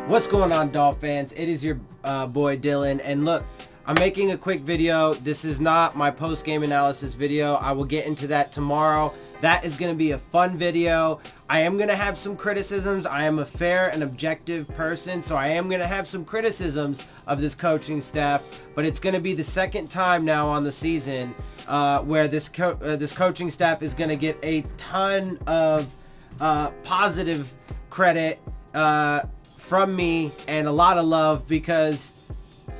What's going on, Dolphins? It is your boy Dillon, and look, I'm making a quick video. This is not my post-game analysis video. I will get into that tomorrow. That is going to be a fun video. I am going to have some criticisms. I am a fair and objective person, so I am going to have some criticisms of this coaching staff, but it's going to be the second time now on the season where this coaching staff is going to get a ton of positive credit from me and a lot of love, because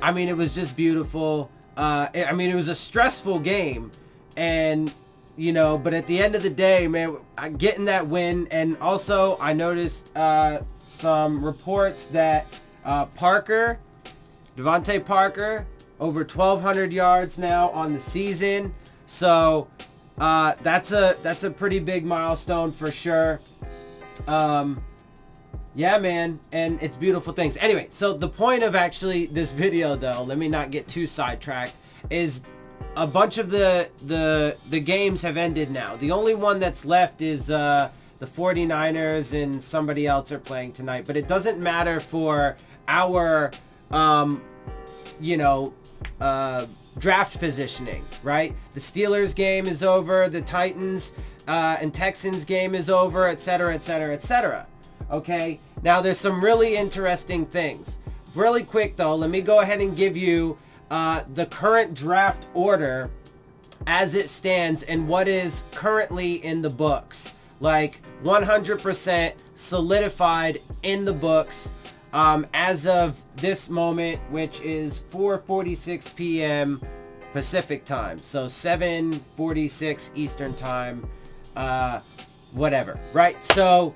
I mean, it was just beautiful. I mean, it was a stressful game, and you know, but at the end of the day, man, getting that win. And also I noticed some reports that Devontae Parker, over 1,200 yards now on the season. So that's a pretty big milestone for sure. Yeah, man, and it's beautiful things. Anyway, so the point of actually this video, though, let me not get too sidetracked, is a bunch of the games have ended now. The only one that's left is the 49ers and somebody else are playing tonight. But it doesn't matter for our, draft positioning, right? The Steelers game is over. The Titans and Texans game is over, etc., etc., etc. Okay, now there's some really interesting things. Really quick though, let me go ahead and give you the current draft order as it stands and what is currently in the books. Like 100% solidified in the books as of this moment, which is 4:46 p.m. Pacific time. So 7:46 Eastern time, whatever, right? So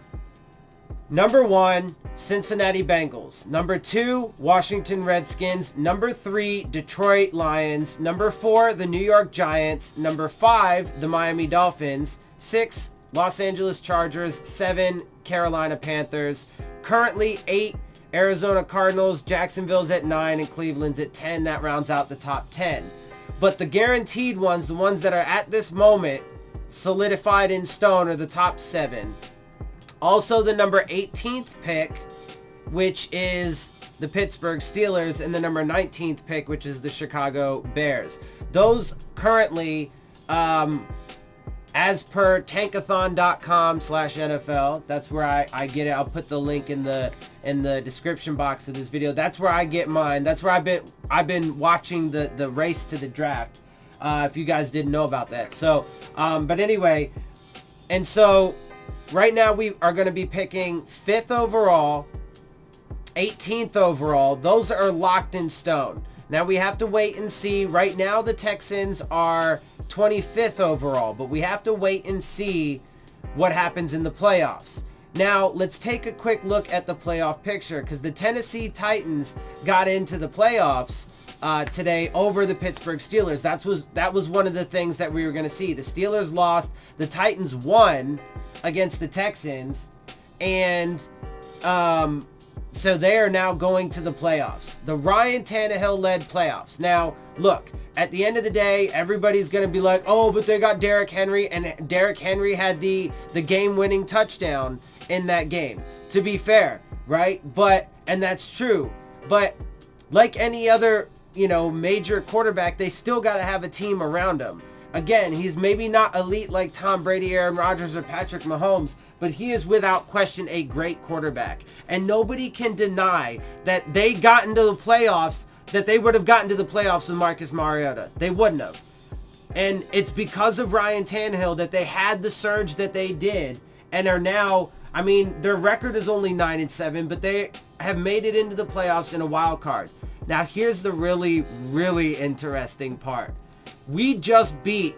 number 1, Cincinnati Bengals. Number 2, Washington Redskins. Number 3, Detroit Lions. Number 4, the New York Giants. Number 5, the Miami Dolphins. 6, Los Angeles Chargers. 7, Carolina Panthers. Currently 8, Arizona Cardinals. Jacksonville's at 9 and Cleveland's at 10. That rounds out the top 10. But the guaranteed ones, the ones that are at this moment solidified in stone, are the top 7. Also, the number 18th pick, which is the Pittsburgh Steelers, and the number 19th pick, which is the Chicago Bears. Those currently, as per tankathon.com/NFL, that's where I get it. I'll put the link in the description box of this video. That's where I get mine. That's where I've been watching the race to the draft. If you guys didn't know about that. So, but anyway, and so right now we are going to be picking 5th overall, 18th overall. Those are locked in stone. Now we have to wait and see. Right now the Texans are 25th overall, but we have to wait and see what happens in the playoffs. Now let's take a quick look at the playoff picture, because the Tennessee Titans got into the playoffs today over the Pittsburgh Steelers. That was one of the things that we were going to see. The Steelers lost, the Titans won against the Texans, and so they are now going to the playoffs. The Ryan Tannehill led playoffs. Now look, at the end of the day, everybody's going to be like, oh, but they got Derrick Henry, and Derrick Henry had the game-winning touchdown in that game, to be fair, right? And that's true, but like any other major quarterback, they still got to have a team around him. Again, he's maybe not elite like Tom Brady, Aaron Rodgers, or Patrick Mahomes, but he is without question a great quarterback. And nobody can deny that they got into the playoffs, that they would have gotten to the playoffs with Marcus Mariota. They wouldn't have. And it's because of Ryan Tannehill that they had the surge that they did, and are now, I mean, their record is only 9-7, but they have made it into the playoffs in a wild card. Now, here's the really, really interesting part. We just beat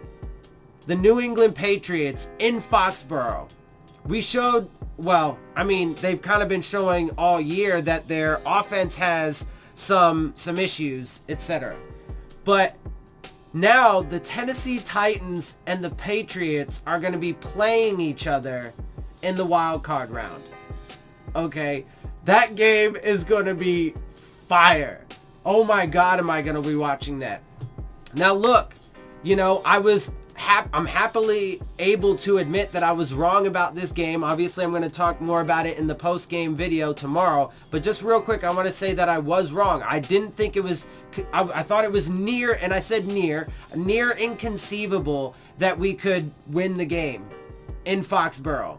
the New England Patriots in Foxborough. We showed, well, I mean, they've kind of been showing all year that their offense has some issues, etc. But now the Tennessee Titans and the Patriots are going to be playing each other in the wild card round. Okay, that game is going to be fire. Oh my God, am I going to be watching that? Now look, I was I'm happily able to admit that I was wrong about this game. Obviously, I'm going to talk more about it in the post-game video tomorrow. But just real quick, I want to say that I was wrong. I didn't think it was... I thought it was near, and I said near inconceivable that we could win the game in Foxborough,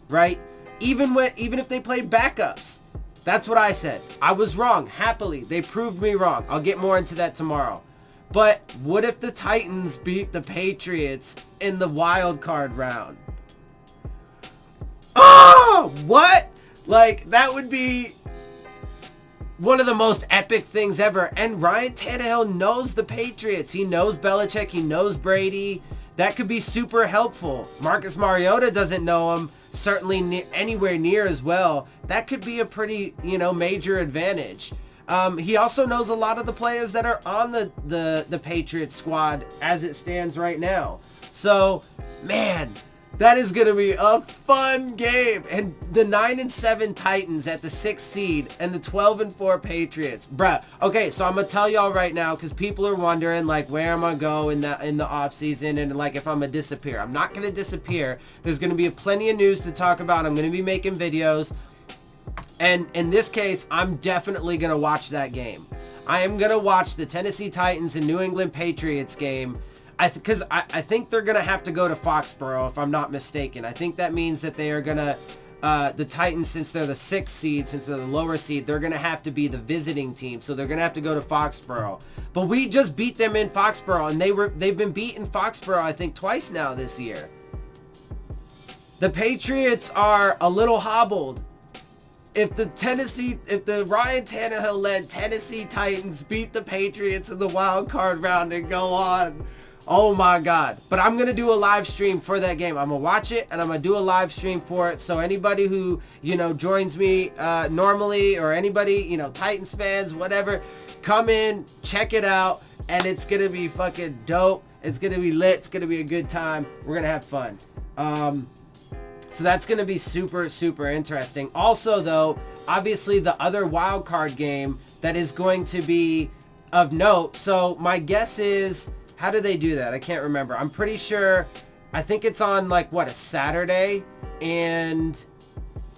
right? Even if they played backups. That's what I said. I was wrong. Happily, they proved me wrong. I'll get more into that tomorrow. But what if the Titans beat the Patriots in the wild card round? Oh, what? Like, that would be one of the most epic things ever. And Ryan Tannehill knows the Patriots. He knows Belichick. He knows Brady. That could be super helpful. Marcus Mariota doesn't know him. Certainly anywhere near as well. That could be a pretty, major advantage. He also knows a lot of the players that are on the Patriots squad as it stands right now. So, man, that is going to be a fun game. And the 9-7 Titans at the 6th seed and the 12-4 Patriots. Bruh. Okay, so I'm going to tell y'all right now because people are wondering, like, where am I going in the offseason and, like, if I'm going to disappear. I'm not going to disappear. There's going to be plenty of news to talk about. I'm going to be making videos. And in this case, I'm definitely going to watch that game. I am going to watch the Tennessee Titans and New England Patriots game. Because I think they're going to have to go to Foxborough, if I'm not mistaken. I think that means that they are going to, the Titans, since they're the 6th seed, since they're the lower seed, they're going to have to be the visiting team. So they're going to have to go to Foxborough. But we just beat them in Foxborough, and they've been beaten Foxborough, I think, twice now this year. The Patriots are a little hobbled. If the Ryan Tannehill-led Tennessee Titans beat the Patriots in the wild card round and go on, oh my God. But I'm going to do a live stream for that game. I'm going to watch it, and I'm going to do a live stream for it. So anybody who, joins me normally, or anybody, Titans fans, whatever, come in, check it out, and it's going to be fucking dope. It's going to be lit. It's going to be a good time. We're going to have fun. So that's going to be super, super interesting. Also, though, obviously the other wild card game that is going to be of note. So my guess is, how do they do that? I can't remember. I'm pretty sure, I think it's on like, a Saturday, and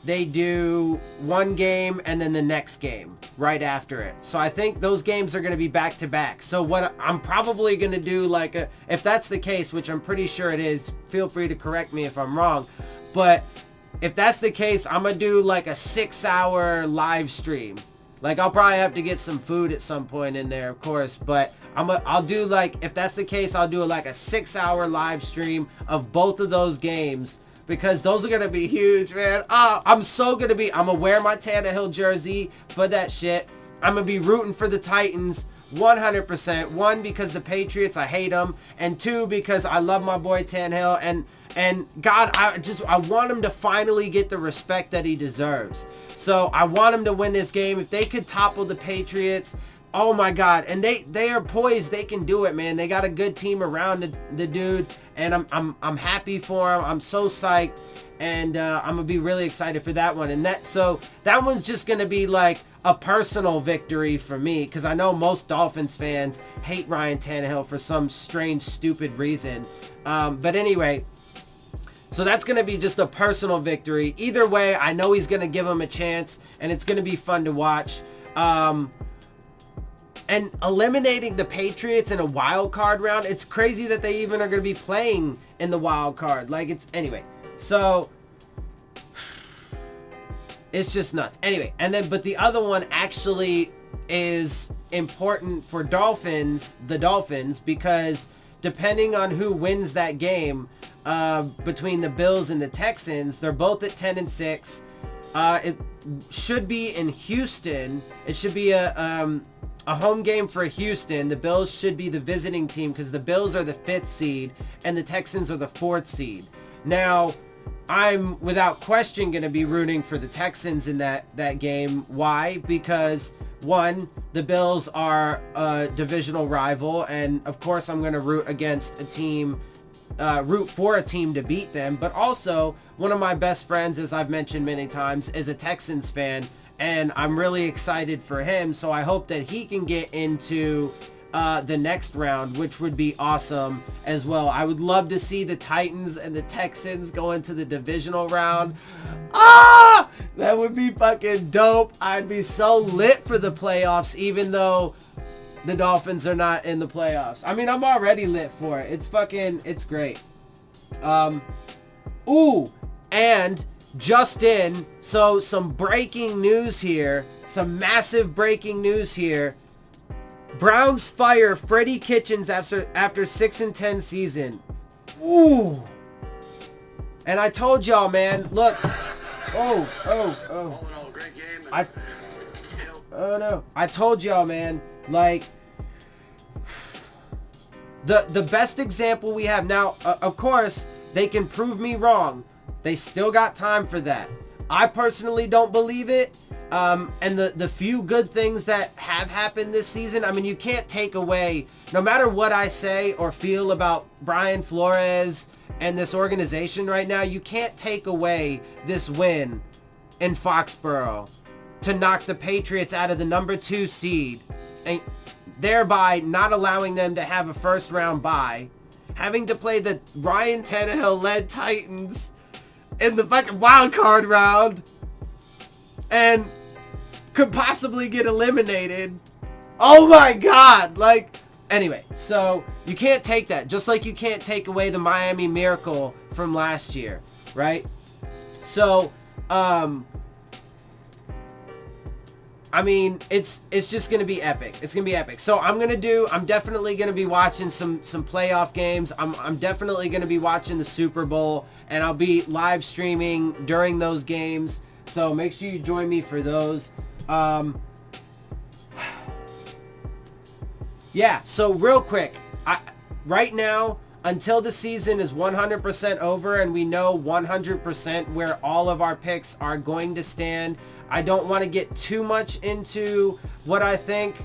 they do one game and then the next game right after it. So I think those games are going to be back to back. So what I'm probably going to do, if that's the case, which I'm pretty sure it is, feel free to correct me if I'm wrong. But if that's the case, I'm going to do like a 6-hour live stream. Like, I'll probably have to get some food at some point in there, of course. But I'll do if that's the case, I'll do like a 6-hour live stream of both of those games. Because those are going to be huge, man. I'm going to wear my Tannehill jersey for that shit. I'm going to be rooting for the Titans 100%. One, because the Patriots, I hate them. And two, because I love my boy Tannehill. And God, I want him to finally get the respect that he deserves. So I want him to win this game. If they could topple the Patriots, oh my God. And they are poised. They can do it, man. They got a good team around the dude. And I'm happy for him. I'm so psyched. And I'm going to be really excited for that one. And that one's just going to be like a personal victory for me. Because I know most Dolphins fans hate Ryan Tannehill for some strange, stupid reason. But anyway, so that's going to be just a personal victory. Either way, I know he's going to give him a chance. And it's going to be fun to watch. And eliminating the Patriots in a wild card round, it's crazy that they even are going to be playing in the wild card. Anyway. So it's just nuts. Anyway, but the other one actually is important for the Dolphins, because depending on who wins that game between the Bills and the Texans, they're both at 10-6. It should be in Houston. It should be a home game for Houston. The Bills should be the visiting team, because the Bills are the 5th seed and the Texans are the 4th seed. Now, I'm without question going to be rooting for the Texans in that game. Why? Because, one, the Bills are a divisional rival, and of course I'm going to root for a team to beat them. But also, one of my best friends, as I've mentioned many times, is a Texans fan, and I'm really excited for him. So I hope that he can get into the next round, which would be awesome as well. I would love to see the Titans and the Texans go into the divisional round. Ah, that would be fucking dope. I'd be so lit for the playoffs, even though the Dolphins are not in the playoffs. I mean, I'm already lit for it. It's great. Ooh, and just in, so some breaking news here, some massive breaking news here. Browns fire Freddie Kitchens after 6-10 season. Ooh. And I told y'all, man, look. Oh. Great game. Oh no. I told y'all, man, like, the best example we have now, of course, they can prove me wrong. They still got time for that. I personally don't believe it. And the few good things that have happened this season, I mean, you can't take away, no matter what I say or feel about Brian Flores and this organization right now, you can't take away this win in Foxborough to knock the Patriots out of the number 2 seed and thereby not allowing them to have a first round bye, having to play the Ryan Tannehill led Titans in the fucking wild card round and could possibly get eliminated. Oh my god. Like, anyway, so you can't take that, just like you can't take away the Miami Miracle from last year, right? So I mean, it's just gonna be epic. It's gonna be epic. So I'm definitely gonna be watching some playoff games. I'm definitely gonna be watching the Super Bowl, and I'll be live streaming during those games. So make sure you join me for those. Yeah, so real quick, right now, until the season is 100% over and we know 100% where all of our picks are going to stand, I don't want to get too much into what I think.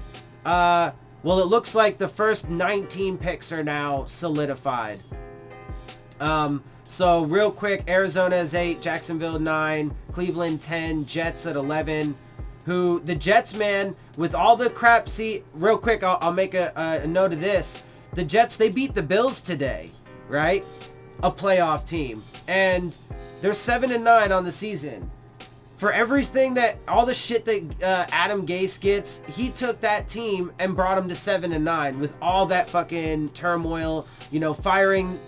Well, it looks like the first 19 picks are now solidified. So real quick, Arizona is 8, Jacksonville 9, Cleveland 10, Jets at 11. Who the Jets, man, with all the crap. See, real quick, I'll make a note of this. The Jets, they beat the Bills today, right? A playoff team, and they're 7-9 on the season. For everything that, all the shit that Adam Gase gets, he took that team and brought them to 7-9 with all that fucking turmoil, you know, firing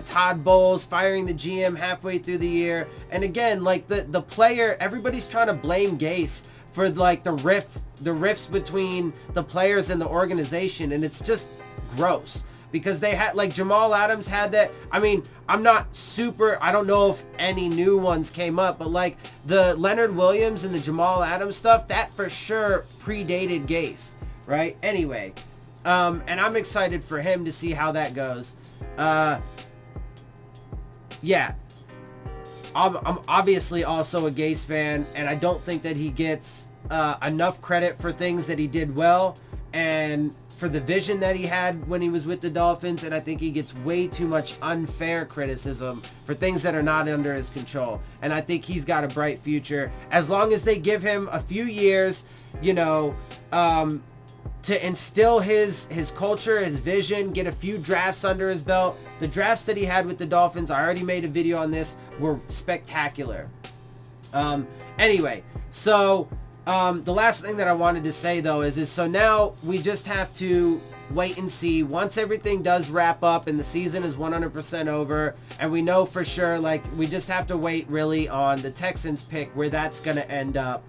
Todd Bowles, firing the GM halfway through the year. And again, like the player, everybody's trying to blame Gase for like the rifts between the players and the organization, and it's just gross. Because they had, like, Jamal Adams had that. I mean, I don't know if any new ones came up, but like the Leonard Williams and the Jamal Adams stuff, that for sure predated Gase, right? Anyway, and I'm excited for him to see how that goes. Yeah, I'm obviously also a Gase fan, and I don't think that he gets enough credit for things that he did well and for the vision that he had when he was with the Dolphins, and I think he gets way too much unfair criticism for things that are not under his control. And I think he's got a bright future as long as they give him a few years, you know, to instill his culture, his vision, get a few drafts under his belt. The drafts that he had with the Dolphins, I already made a video on this, were spectacular. Anyway, so the last thing that I wanted to say though is so now we just have to wait and see once everything does wrap up and the season is 100% over, and we know for sure, like, we just have to wait really on the Texans pick where that's going to end up.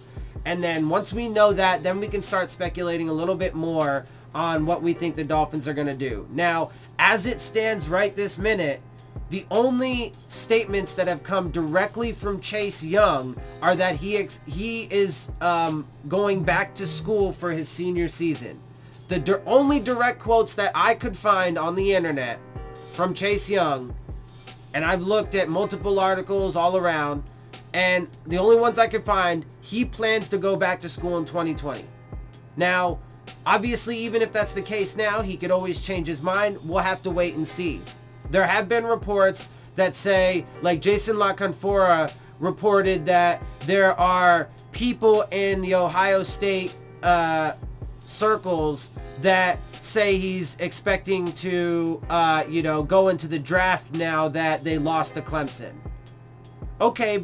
And then once we know that, then we can start speculating a little bit more on what we think the Dolphins are going to do. Now, as it stands right this minute, the only statements that have come directly from Chase Young are that he is going back to school for his senior season. The only direct quotes that I could find on the internet from Chase Young, and I've looked at multiple articles all around, and the only ones I could find, he plans to go back to school in 2020. Now, obviously, even if that's the case now, he could always change his mind. We'll have to wait and see. There have been reports that say, like Jason La Canfora reported, that there are people in the Ohio State circles that say he's expecting to, go into the draft now that they lost to Clemson. Okay,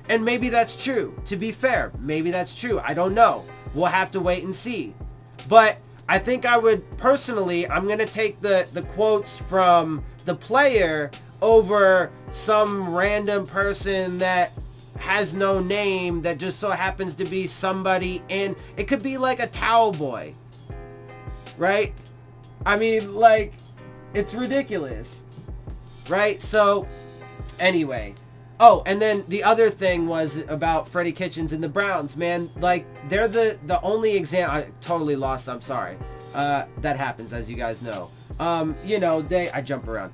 and maybe that's true. To be fair, maybe that's true. I don't know. We'll have to wait and see. But I think I would, personally, I'm going to take the quotes from the player over some random person that has no name that just so happens to be somebody in, it could be like a towel boy, right? I mean, like, it's ridiculous, right? So anyway, oh, and then the other thing was about Freddie Kitchens and the Browns, man. Like, they're the only example. I totally lost, I'm sorry. That happens, as you guys know. I jump around.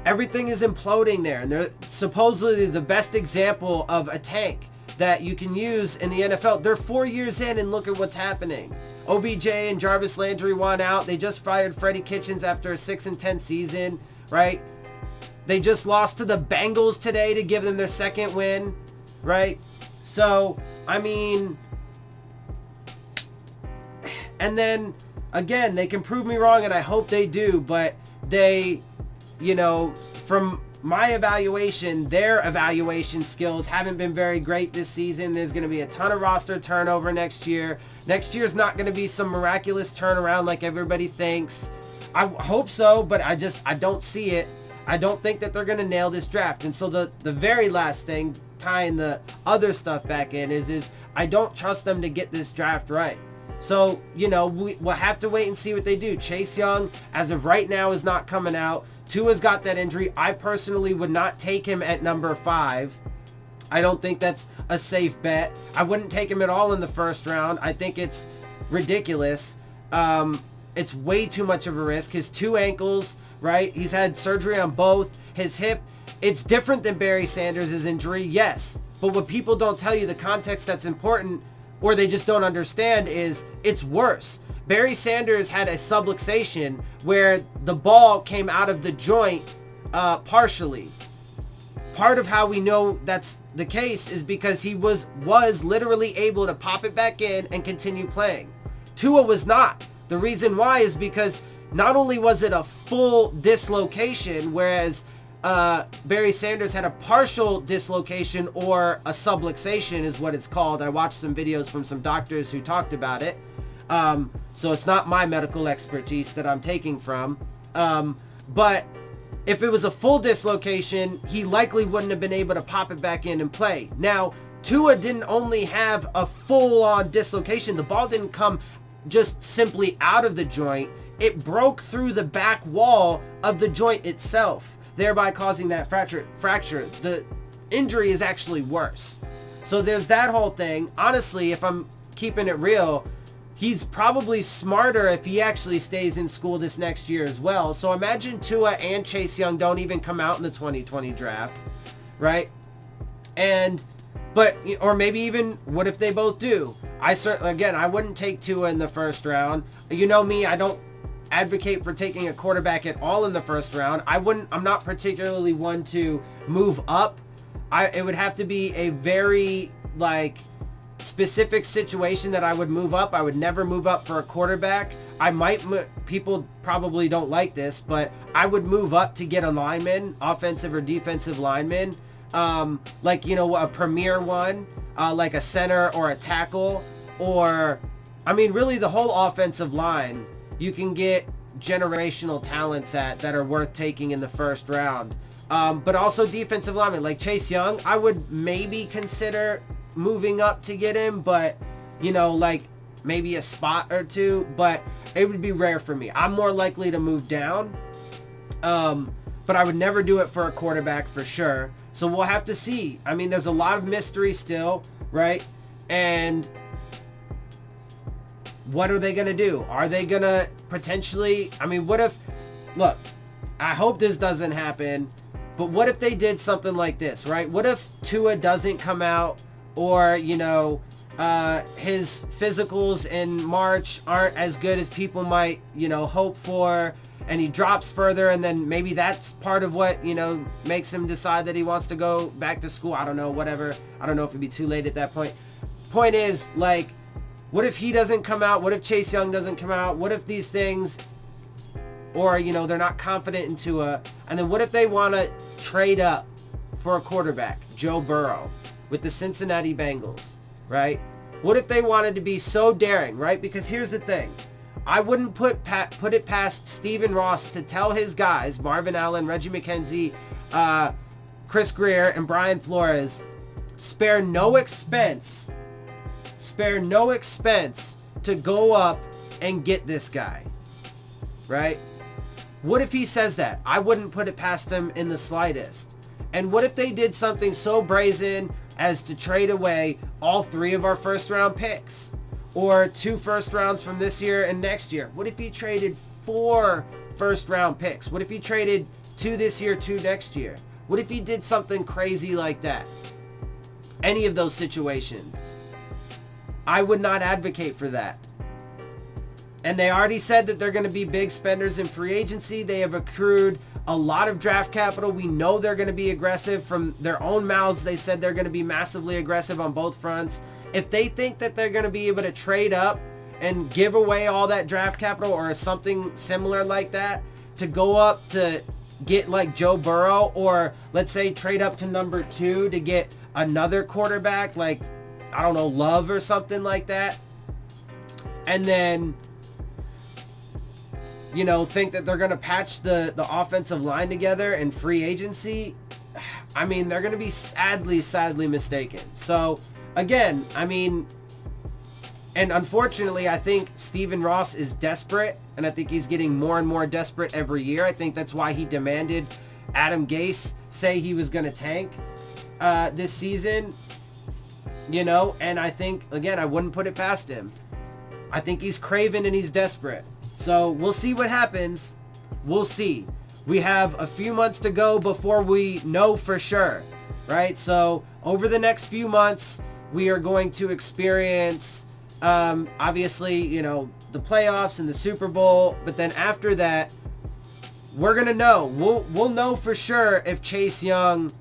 Everything is imploding there, and they're supposedly the best example of a tank that you can use in the NFL. They're 4 years in, and look at what's happening. OBJ and Jarvis Landry want out. They just fired Freddie Kitchens after a 6-10 season, right? They just lost to the Bengals today to give them their second win, right? So, I mean, and then, again, they can prove me wrong, and I hope they do, but they, from my evaluation, their evaluation skills haven't been very great this season. There's going to be a ton of roster turnover next year. Next year's not going to be some miraculous turnaround like everybody thinks. I hope so, but I don't see it. I don't think that they're going to nail this draft. And so the very last thing, tying the other stuff back in, is I don't trust them to get this draft right. So, we'll have to wait and see what they do. Chase Young, as of right now, is not coming out. Tua's got that injury. I personally would not take him at number 5. I don't think that's a safe bet. I wouldn't take him at all in the first round. I think it's ridiculous. It's way too much of a risk. His 2 ankles, right? He's had surgery on both. His hip, it's different than Barry Sanders' injury, yes. But what people don't tell you, the context that's important, or they just don't understand, is it's worse. Barry Sanders had a subluxation where the ball came out of the joint partially. Part of how we know that's the case is because he was literally able to pop it back in and continue playing. Tua was not. The reason why is because not only was it a full dislocation, whereas Barry Sanders had a partial dislocation, or a subluxation is what it's called. I watched some videos from some doctors who talked about it. So it's not my medical expertise that I'm taking from. But if it was a full dislocation, he likely wouldn't have been able to pop it back in and play. Now, Tua didn't only have a full-on dislocation. The ball didn't come just simply out of the joint. It broke through the back wall of the joint itself, thereby causing that fracture. The injury is actually worse. So there's that whole thing. Honestly, if I'm keeping it real, he's probably smarter if he actually stays in school this next year as well. So imagine Tua and Chase Young don't even come out in the 2020 draft, right? Or maybe even, what if they both do? I wouldn't take Tua in the first round. You know me, I don't advocate for taking a quarterback at all in the first round. I'm not particularly one to move up. It would have to be a very, specific situation that I would move up. I would never move up for a quarterback. People probably don't like this, but I would move up to get a lineman, offensive or defensive lineman, a premier one, like a center or a tackle, or, really the whole offensive line. You can get generational talents that are worth taking in the first round. But also defensive linemen, like Chase Young, I would maybe consider moving up to get him, but maybe a spot or two, but it would be rare for me. I'm more likely to move down, but I would never do it for a quarterback for sure. So we'll have to see. There's a lot of mystery still, right? And what are they going to do? Are they going to potentially, what if, look, I hope this doesn't happen, but what if they did something like this, right? What if Tua doesn't come out, or, his physicals in March aren't as good as people might, hope for, and he drops further, and then maybe that's part of what, makes him decide that he wants to go back to school. I don't know, whatever. I don't know if it'd be too late at that point. Point is, What if he doesn't come out? What if Chase Young doesn't come out? What if these things, or, you know, they're not confident in Tua? And then what if they want to trade up for a quarterback, Joe Burrow, with the Cincinnati Bengals, right? What if they wanted to be so daring, right? Because here's the thing. I wouldn't put it past Stephen Ross to tell his guys, Marvin Allen, Reggie McKenzie, Chris Greer, and Brian Flores, spare no expense to go up and get this guy, right? What if he says that? I wouldn't put it past him in the slightest. And what if they did something so brazen as to trade away all 3 of our first round picks, or 2 first rounds from this year and next year? What if he traded 4 first round picks? What if he traded 2 this year, 2 next year? What if he did something crazy like that? Any of those situations. I would not advocate for that. And they already said that they're going to be big spenders in free agency. They have accrued a lot of draft capital. We know they're going to be aggressive. From their own mouths, they said they're going to be massively aggressive on both fronts. If they think that they're going to be able to trade up and give away all that draft capital or something similar like that to go up to get like Joe Burrow, or let's say trade up to number 2 to get another quarterback like, I don't know, Love or something like that, and then, you know, think that they're going to patch the offensive line together in free agency, I mean, they're going to be sadly mistaken. So, again, I mean, and unfortunately, I think Stephen Ross is desperate, and I think he's getting more and more desperate every year. I think that's why he demanded Adam Gase say he was going to tank this season, you know, and I think, again, I wouldn't put it past him. I think he's craven and he's desperate. So we'll see what happens. We'll see. We have a few months to go before we know for sure, right? So over the next few months, we are going to experience, obviously, you know, the playoffs and the Super Bowl. But then after that, we're going to know. We'll know for sure if Chase Young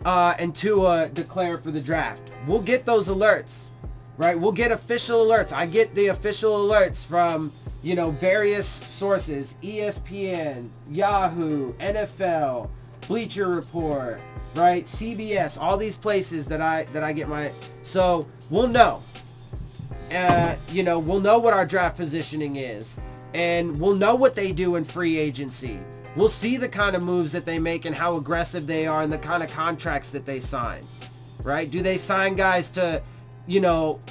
and Tua declare for the draft. We'll get those alerts, right? We'll get official alerts. I get the official alerts from, you know, various sources, ESPN, Yahoo, NFL, Bleacher Report, right? CBS, all these places that I get my, so we'll know. You know, we'll know what our draft positioning is, and we'll know what they do in free agency. We'll see the kind of moves that they make and how aggressive they are and the kind of contracts that they sign, right? Do they sign guys to, you know,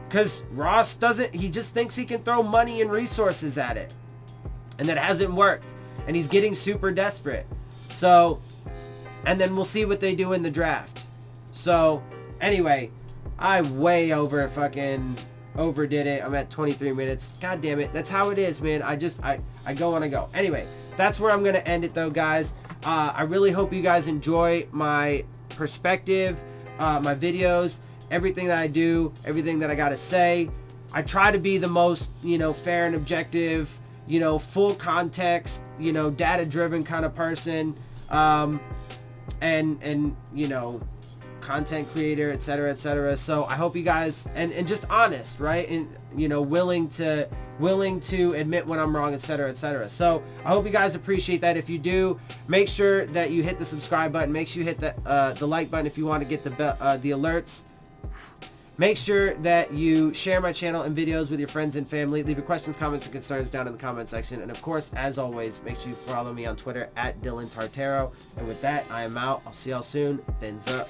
because Ross doesn't, he just thinks he can throw money and resources at it. And that hasn't worked. And he's getting super desperate. So, and then we'll see what they do in the draft. So, anyway, I way overdid it. I'm at 23 minutes. God damn it. That's how it is, man. I go and I go. Anyway, that's where I'm going to end it though, guys. I really hope you guys enjoy my perspective, my videos, everything that I do, everything that I got to say. I try to be the most, you know, fair and objective, you know, full context, you know, data-driven kind of person, and you know, content creator, etc., etc. So I hope you guys, and just honest, right? And, you know, willing to admit when I'm wrong, etc., etc. So I hope you guys appreciate that. If you do, make sure that you hit the subscribe button. Make sure you hit the like button if you want to get the alerts. Make sure that you share my channel and videos with your friends and family. Leave your questions, comments, and concerns down in the comment section. And of course, as always, make sure you follow me on Twitter at Dillon Tartaro. And with that, I am out. I'll see y'all soon. Phins up.